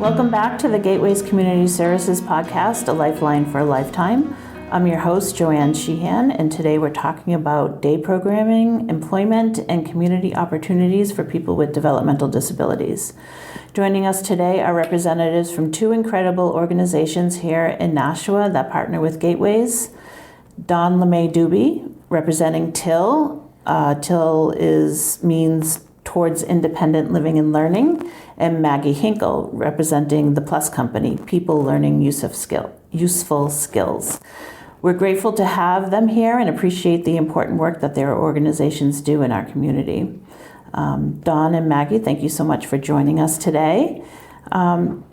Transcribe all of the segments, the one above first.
Welcome back to the Gateways Community Services Podcast, A Lifeline for a Lifetime. I'm your host, Joanne Sheehan, and today we're talking about day programming, employment, and community opportunities for people with developmental disabilities. Joining us today are representatives from two incredible organizations here in Nashua that partner with Gateways. Dawn LeMay-Dubie, representing TIL. TIL means Towards Independent Living and Learning, and Maggie Hinkle, representing the Plus Company, People Learning Useful Skills. We're grateful to have them here and appreciate the important work that their organizations do in our community. Dawn and Maggie, thank you so much for joining us today.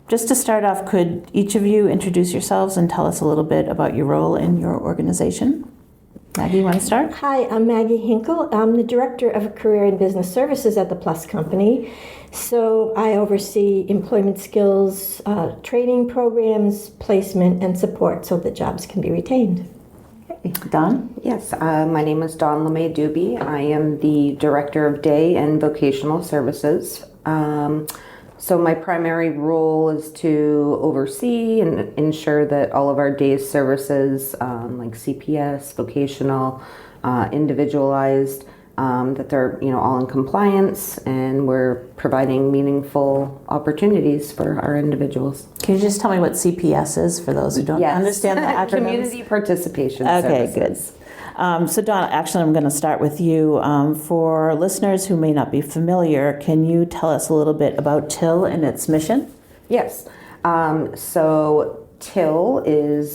Just to start off, could each of you introduce yourselves and tell us a little bit about your role in your organization? Maggie, you want to start? Hi, I'm Maggie Hinkle. I'm the Director of Career and Business Services at the Plus Company. So I oversee employment skills, training programs, placement, and support so that jobs can be retained. Okay. Dawn? Yes, my name is Dawn LeMay-Dubie. I am the Director of Day and Vocational Services. So my primary role is to oversee and ensure that all of our day's services, like CPS, vocational, individualized, that they're all in compliance, and we're providing meaningful opportunities for our individuals. Can you just tell me what CPS is for those who don't understand the acronyms? Community Participation Okay, Services. good. So Dawn, actually I'm going to start with you. For listeners who may not be familiar, can you tell us a little bit about TIL and its mission? Yes. So TIL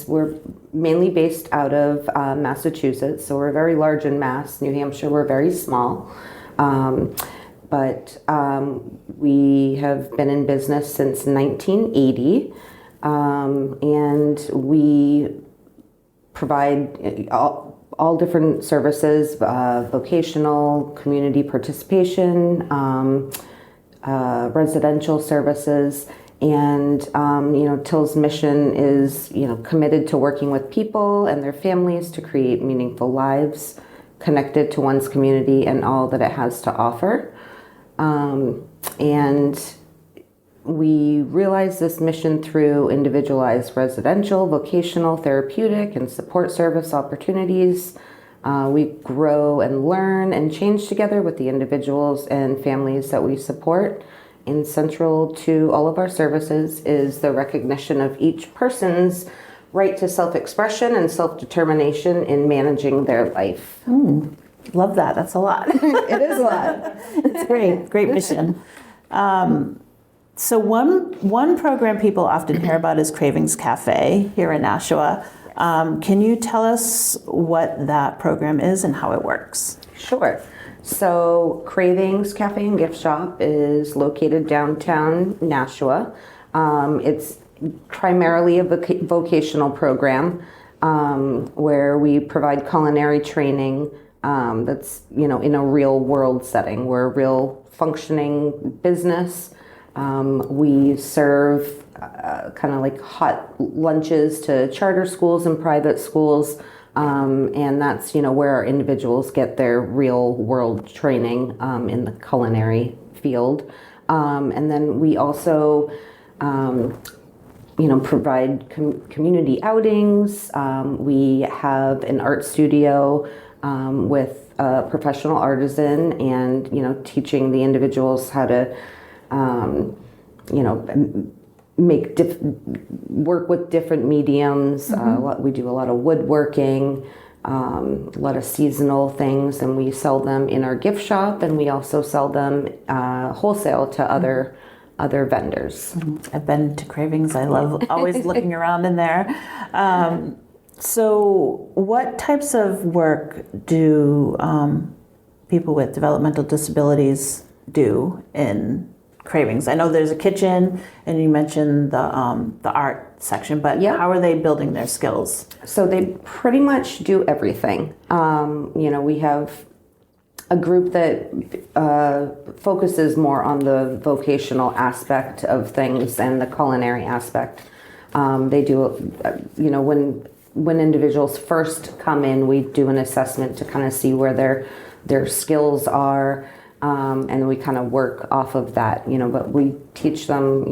we're mainly based out of Massachusetts, so we're very large in Mass. New Hampshire, we're very small. But we have been in business since 1980, and we provide all different services, vocational, community participation, residential services, and TIL's mission is committed to working with people and their families to create meaningful lives connected to one's community and all that it has to offer. And we realize this mission through individualized residential, vocational, therapeutic, and support service opportunities. We grow and learn and change together with the individuals and families that we support. And central to all of our services is the recognition of each person's right to self-expression and self-determination in managing their life. Love that. That's a lot. It is a lot. It's great. Great mission. So one program people often hear about is Cravings Cafe here in Nashua. Can you tell us what that program is and how it works? Sure. So Cravings Cafe and Gift Shop is located downtown Nashua. It's primarily a vocational program where we provide culinary training that's in a real world setting. We're a real functioning business. We serve kind of like hot lunches to charter schools and private schools, and that's where our individuals get their real world training in the culinary field. And then we also provide community outings. We have an art studio with a professional artisan, and teaching the individuals how to work with different mediums. We do a lot of woodworking, a lot of seasonal things, and we sell them in our gift shop, and we also sell them wholesale to other vendors. I've been to Cravings. I love always looking around in there. So what types of work do people with developmental disabilities do in Cravings? I know there's a kitchen, and you mentioned the art section, but how are they building their skills? So they pretty much do everything. We have a group that focuses more on the vocational aspect of things and the culinary aspect. They do, when individuals first come in, we do an assessment to kind of see where their skills are. And we kind of work off of that, but we teach them,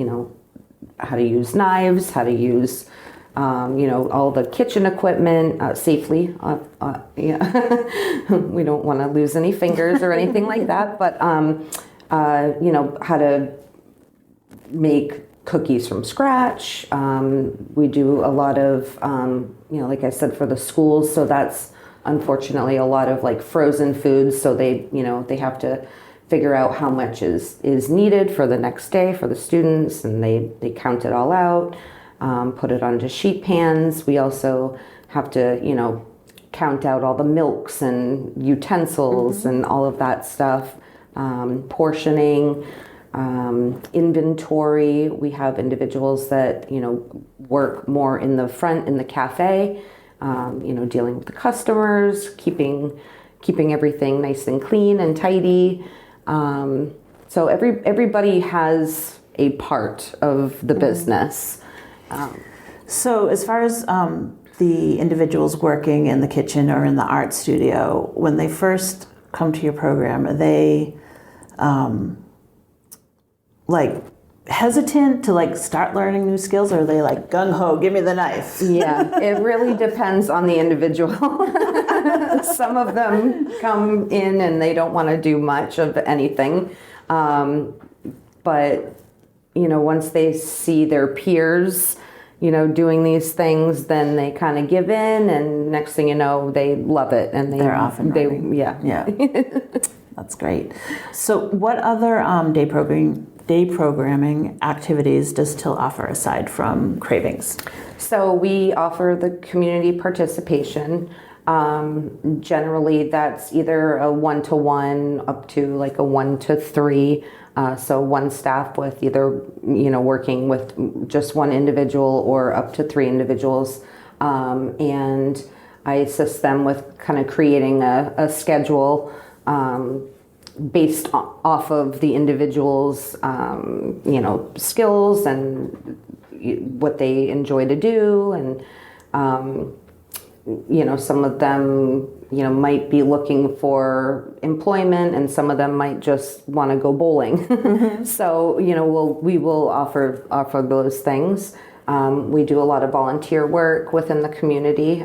how to use knives, how to use all the kitchen equipment safely. Yeah, we don't want to lose any fingers or anything like that. But how to make cookies from scratch. We do a lot of like I said, for the schools. So that's unfortunately a lot of like frozen foods. So they have to figure out how much is needed for the next day for the students, and they count it all out. Put it onto sheet pans. We also have to, count out all the milks and utensils and all of that stuff. Portioning, inventory. We have individuals that, work more in the front in the cafe, dealing with the customers, keeping everything nice and clean and tidy. So everybody has a part of the business. So as far as the individuals working in the kitchen or in the art studio, when they first come to your program, are they hesitant to start learning new skills, or are they gung-ho, give me the knife? Yeah, it really depends on the individual. Some of them come in and they don't want to do much of anything. But once they see their peers, doing these things, then they kind of give in, and next thing you know, they love it, and they're off and running. Yeah. That's great. So what other day programming activities does TIL offer aside from cravings? So we offer the community participation. Generally, that's either a 1-to-1 up to like a 1-to-3. So one staff with either, working with just one individual or up to 3 individuals. And I assist them with kind of creating a schedule based off of the individual's, skills and what they enjoy to do. And, some of them, might be looking for employment, and some of them might just want to go bowling. Mm-hmm. So, we will offer those things. We do a lot of volunteer work within the community.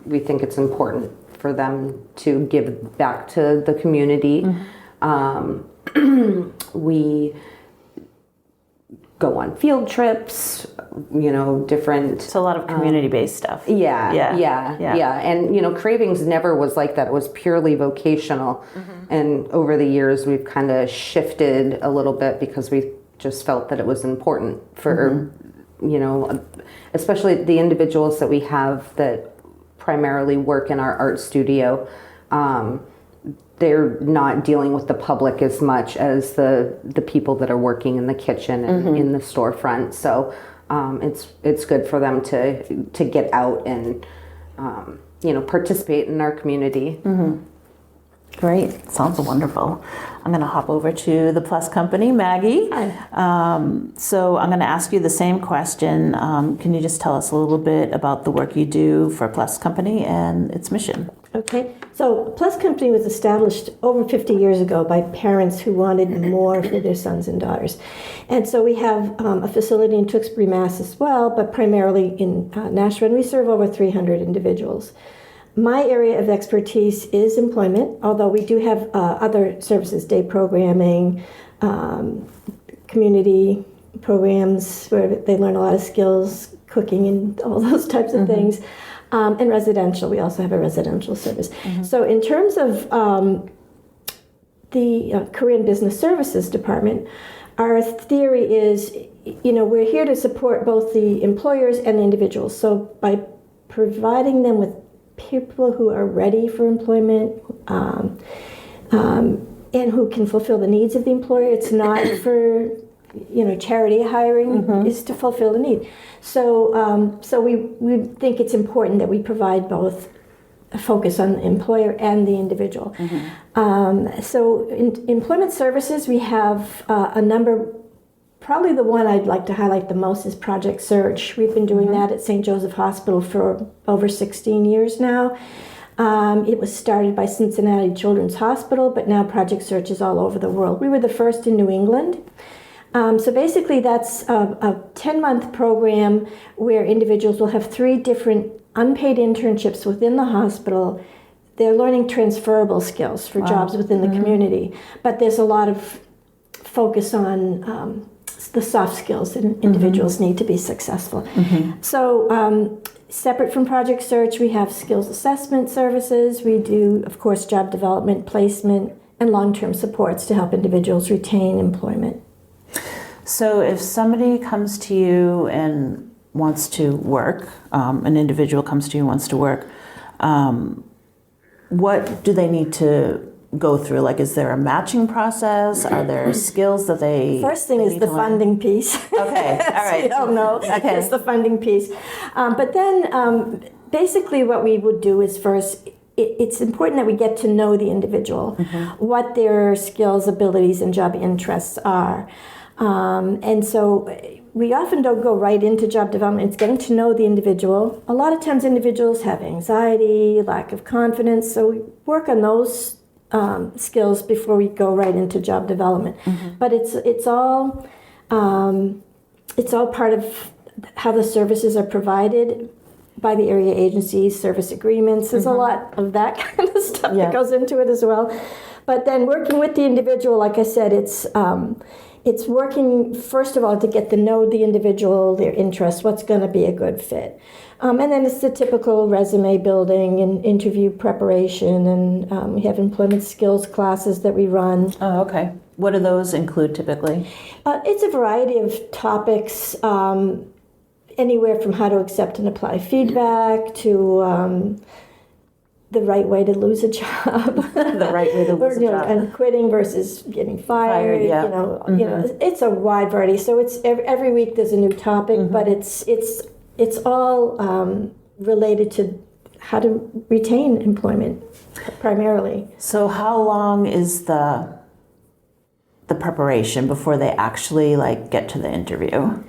We think it's important for them to give back to the community. Mm-hmm. We go on field trips, different. It's a lot of community-based stuff. Yeah. And, Cravings never was like that. It was purely vocational. Mm-hmm. And over the years, we've kind of shifted a little bit because we just felt that it was important for, especially the individuals that we have that primarily work in our art studio. They're not dealing with the public as much as the people that are working in the kitchen and in the storefront. So it's good for them to get out and participate in our community. Mm-hmm. Great, sounds wonderful. I'm going to hop over to the Plus Company, Maggie. Hi. So I'm going to ask you the same question. Can you just tell us a little bit about the work you do for Plus Company and its mission? Okay, so Plus Company was established over 50 years ago by parents who wanted more for their sons and daughters. And so we have a facility in Tewksbury, Mass. As well, but primarily in Nashua, and we serve over 300 individuals. My area of expertise is employment, although we do have other services, day programming, community programs where they learn a lot of skills, cooking and all those types of things. And residential, we also have a residential service. Mm-hmm. So in terms of the Career and Business Services Department, our theory is, we're here to support both the employers and the individuals. So by providing them with people who are ready for employment and who can fulfill the needs of the employer, it's not for charity hiring, is to fulfill the need. So we think it's important that we provide both a focus on the employer and the individual. So in employment services, we have a number. Probably the one I'd like to highlight the most is Project Search. We've been doing that at St. Joseph Hospital for over 16 years now. It was started by Cincinnati Children's Hospital, but now Project Search is all over the world. We were the first in New England. So basically that's a 10-month program where individuals will have 3 different unpaid internships within the hospital. They're learning transferable skills for jobs within the community, but there's a lot of focus on the soft skills that individuals need to be successful. So separate from Project Search, we have skills assessment services. We do, of course, job development, placement, and long-term supports to help individuals retain employment. So if somebody comes to you and wants to work, an individual comes to you and wants to work, what do they need to go through? Like, is there a matching process? Are there skills that they... First thing is the funding piece. Okay, all right. You don't know. Okay. It's the funding piece. But then basically what we would do is first, it's important that we get to know the individual, what their skills, abilities, and job interests are. And so we often don't go right into job development. It's getting to know the individual. A lot of times individuals have anxiety, lack of confidence, so we work on those skills before we go right into job development. But it's all part of how the services are provided by the area agencies, service agreements. There's a lot of that kind of stuff that goes into it as well. But then working with the individual, like I said, it's working, first of all, to get to know the individual, their interests, what's going to be a good fit. And then it's the typical resume building and interview preparation, and we have employment skills classes that we run. Oh, okay. What do those include typically? It's a variety of topics, anywhere from how to accept and apply feedback to the right way to lose a job. The right way to lose a job. And quitting versus getting fired. Yeah. You know, it's a wide variety. So it's every week there's a new topic, but it's all related to how to retain employment primarily. So how long is the preparation before they actually get to the interview?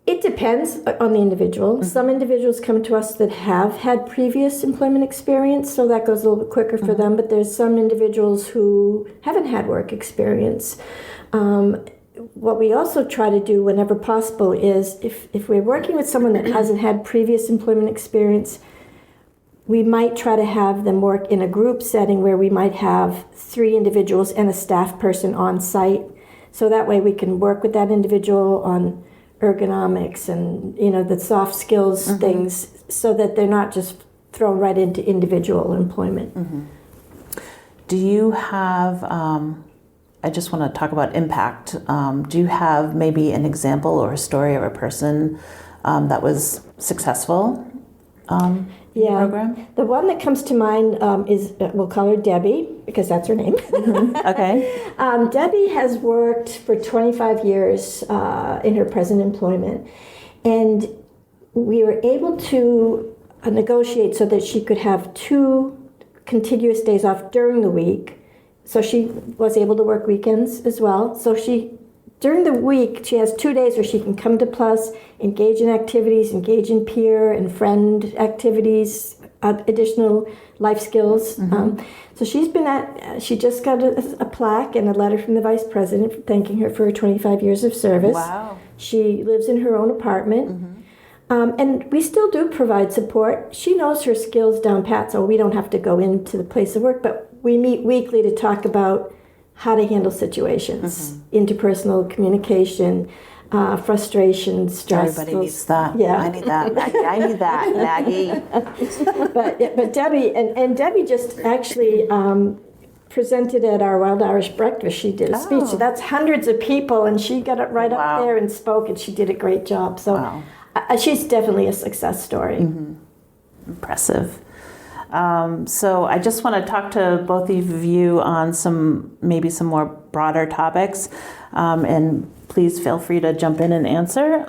It depends on the individual. Some individuals come to us that have had previous employment experience, so that goes a little bit quicker for them, but there's some individuals who haven't had work experience. What we also try to do whenever possible is if we're working with someone that hasn't had previous employment experience, we might try to have them work in a group setting where we might have 3 individuals and a staff person on site. So that way we can work with that individual on ergonomics and the soft skills things, so that they're not just thrown right into individual employment. Do you have, I just want to talk about impact. Do you have maybe an example or a story of a person that was successful in the program? The one that comes to mind is, we'll call her Debbie, because that's her name. Okay. Debbie has worked for 25 years in her present employment, and we were able to negotiate so that she could have 2 contiguous days off during the week. So she was able to work weekends as well. So during the week, she has 2 days where she can come to Plus, engage in activities, engage in peer and friend activities, additional life skills. So she just got a plaque and a letter from the vice president thanking her for her 25 years of service. Wow. She lives in her own apartment. And we still do provide support. She knows her skills down pat, so we don't have to go into the place of work, but we meet weekly to talk about how to handle situations, interpersonal communication, frustration, stress. Everybody needs that. Yeah. I need that, Maggie. I need that, Maggie. But Debbie, and Debbie just actually presented at our Wild Irish Breakfast. She did a speech. So that's hundreds of people, and she got it right up there and spoke, and she did a great job. So she's definitely a success story. Impressive. So I just want to talk to both of you on some more broader topics, and please feel free to jump in and answer.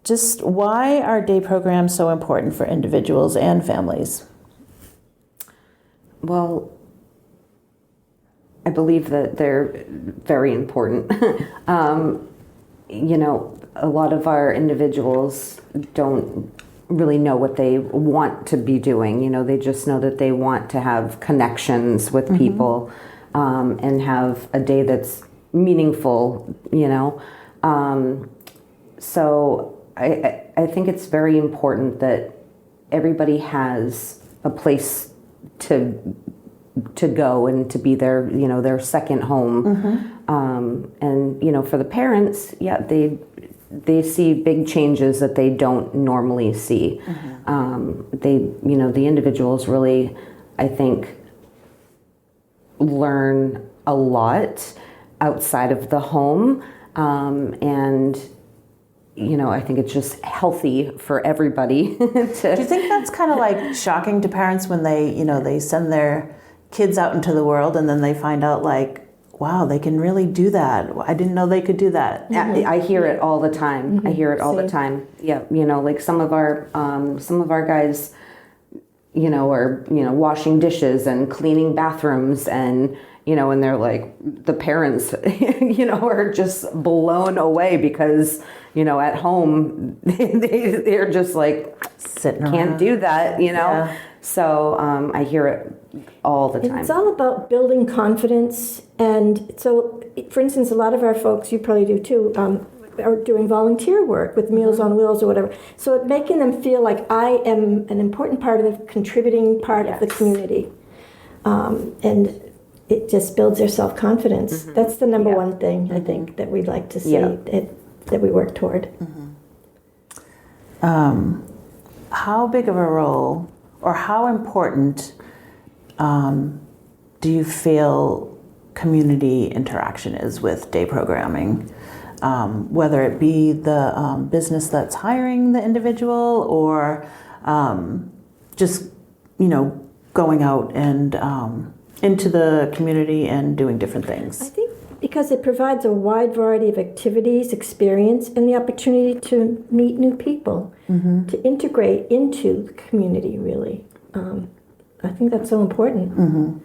Just why are day programs so important for individuals and families? Well, I believe that they're very important. A lot of our individuals don't really know what they want to be doing. They just know that they want to have connections with people and have a day that's meaningful, So I think it's very important that everybody has a place to go and to be their second home. And for the parents, they see big changes that they don't normally see. The individuals really, I think, learn a lot outside of the home, and I think it's just healthy for everybody. Do you think that's kind of like shocking to parents when they send their kids out into the world and then they find out like, wow, they can really do that. I didn't know they could do that. I hear it all the time. I hear it all the time. Yeah, like some of our guys, are washing dishes and cleaning bathrooms, and and they're like, the parents, are just blown away because at home they're just like sitting can't around. do that. Yeah. So I hear it all the time. It's all about building confidence. And so, for instance, a lot of our folks, you probably do too, are doing volunteer work with Meals on Wheels or whatever. So making them feel like I am an important part of the contributing part of the community. And it just builds their self-confidence. That's the number one thing, I think, that we'd like to see, that we work toward. How big of a role or how important do you feel community interaction is with day programming? Whether it be the business that's hiring the individual or just, going out and into the community and doing different things? I think because it provides a wide variety of activities, experience, and the opportunity to meet new people, to integrate into the community, really. I think that's so important.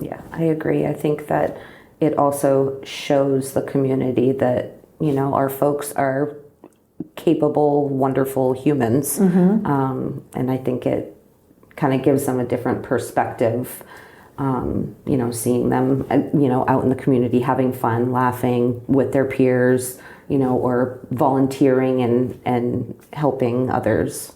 Yeah, I agree. I think that it also shows the community that, our folks are capable, wonderful humans. And I think it kind of gives them a different perspective, seeing them, out in the community, having fun, laughing with their peers, or volunteering and helping others.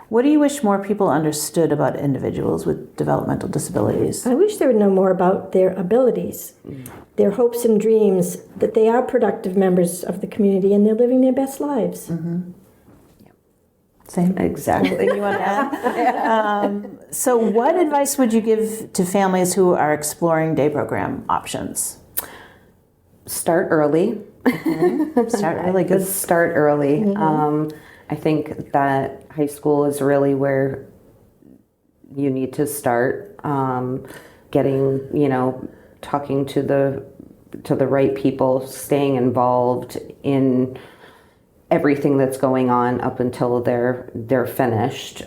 What do you wish more people understood about individuals with developmental disabilities? I wish they would know more about their abilities, their hopes and dreams, that they are productive members of the community and they're living their best lives. Same. Exactly. Anything you want to add? So what advice would you give to families who are exploring day program options? Start early. Start really good. Start early. I think that high school is really where you need to start getting, talking to the right people, staying involved in everything that's going on up until they're finished,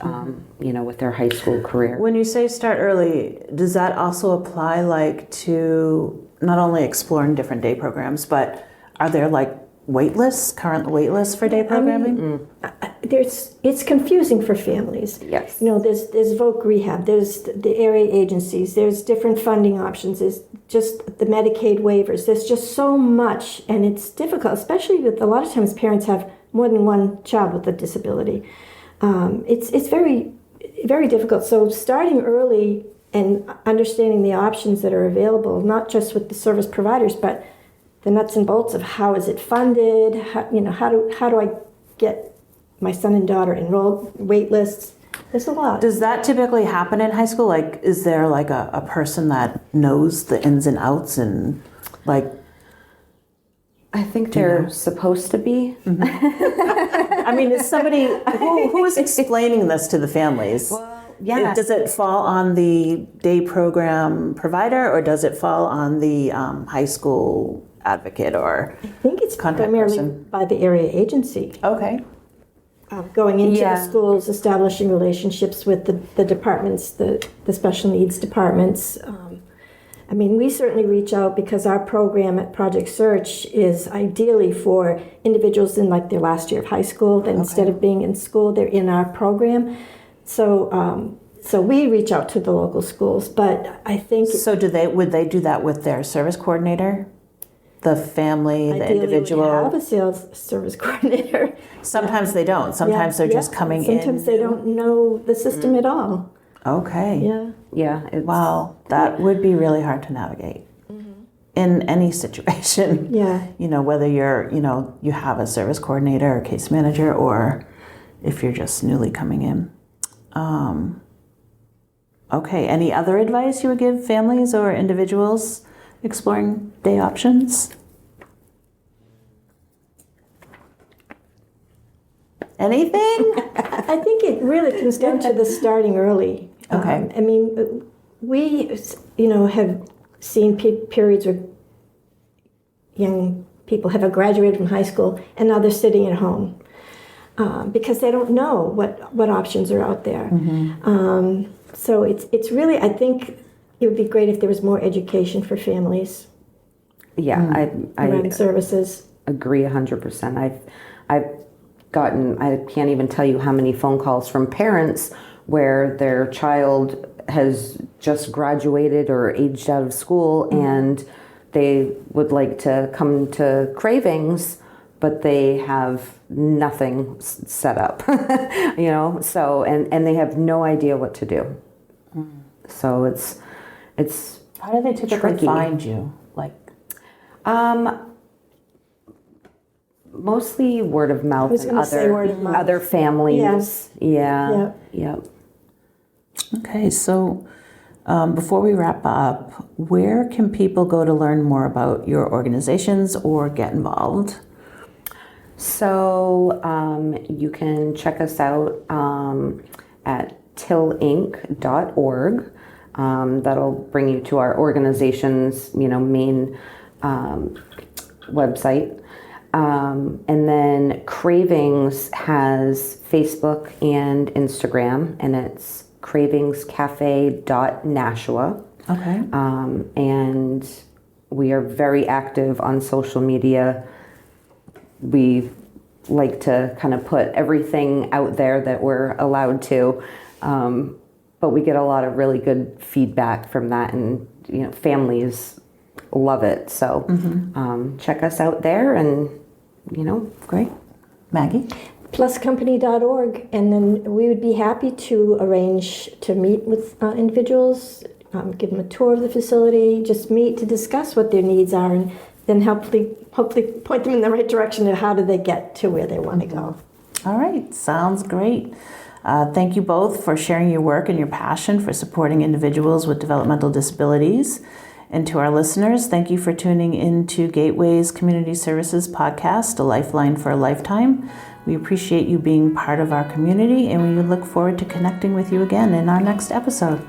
with their high school career. When you say start early, does that also apply like to not only exploring different day programs, but are there like current wait lists for day programming? It's confusing for families. Yes. There's Voc Rehab, there's the area agencies, there's different funding options, there's just the Medicaid waivers. There's just so much, and it's difficult, especially with a lot of times parents have more than one child with a disability. It's very, very difficult. So starting early and understanding the options that are available, not just with the service providers, but the nuts and bolts of how is it funded, how do I get my son and daughter enrolled, wait lists. There's a lot. Does that typically happen in high school? Like, is there like a person that knows the ins and outs and like? I think they're supposed to be. I mean, is somebody who is explaining this to the families? Well, yeah. Does it fall on the day program provider, or does it fall on the high school advocate or I think it's contact primarily person? by the area agency. Okay. Going into the schools, establishing relationships with the departments, the special needs departments. We certainly reach out because our program at Project Search is ideally for individuals in like their last year of high school. That instead of being in school, they're in our program. So we reach out to the local schools, but I think. So would they do that with their service coordinator? the family, the Ideally, individual. we have a sales service coordinator. Sometimes they don't. Sometimes they're just coming in. Sometimes they don't know the system at all. Okay. Yeah. Yeah. Wow, that would be really hard to navigate in any situation. Yeah. Whether you're, you have a service coordinator or case manager, or if you're just newly coming in. Okay, any other advice you would give families or individuals exploring day options? Anything? I think it really comes down to the starting early. Okay. I mean, we, have seen periods where young people have graduated from high school and now they're sitting at home because they don't know what options are out there. So it's really, I think it would be great if there was more education for families. Yeah, around services. Agree 100%. I've gotten, I can't even tell you how many phone calls from parents where their child has just graduated or aged out of school and they would like to come to Cravings, but they have nothing set up, so, and they have no idea what to do. So it's How do they typically tricky. find you? Mostly word of mouth and gonna say word of mouth. other families. Yes. Yeah. Okay, so before we wrap up, where can people go to learn more about your organizations or get involved? So you can check us out at tillinc.org. That'll bring you to our organization's main website. And then Cravings has Facebook and Instagram, and it's cravingscafe.nashua. Okay. And we are very active on social media. We like to kind of put everything out there that we're allowed to. But we get a lot of really good feedback from that, and families love it. So check us out there, and Great. Maggie? Pluscompany.org, and then we would be happy to arrange to meet with individuals, give them a tour of the facility, just meet to discuss what their needs are, and then hopefully point them in the right direction of how do they get to where they want to go. All right, sounds great. Thank you both for sharing your work and your passion for supporting individuals with developmental disabilities. And to our listeners, thank you for tuning in to Gateway's Community Services podcast, A Lifeline for a Lifetime. We appreciate you being part of our community, and we look forward to connecting with you again in our next episode.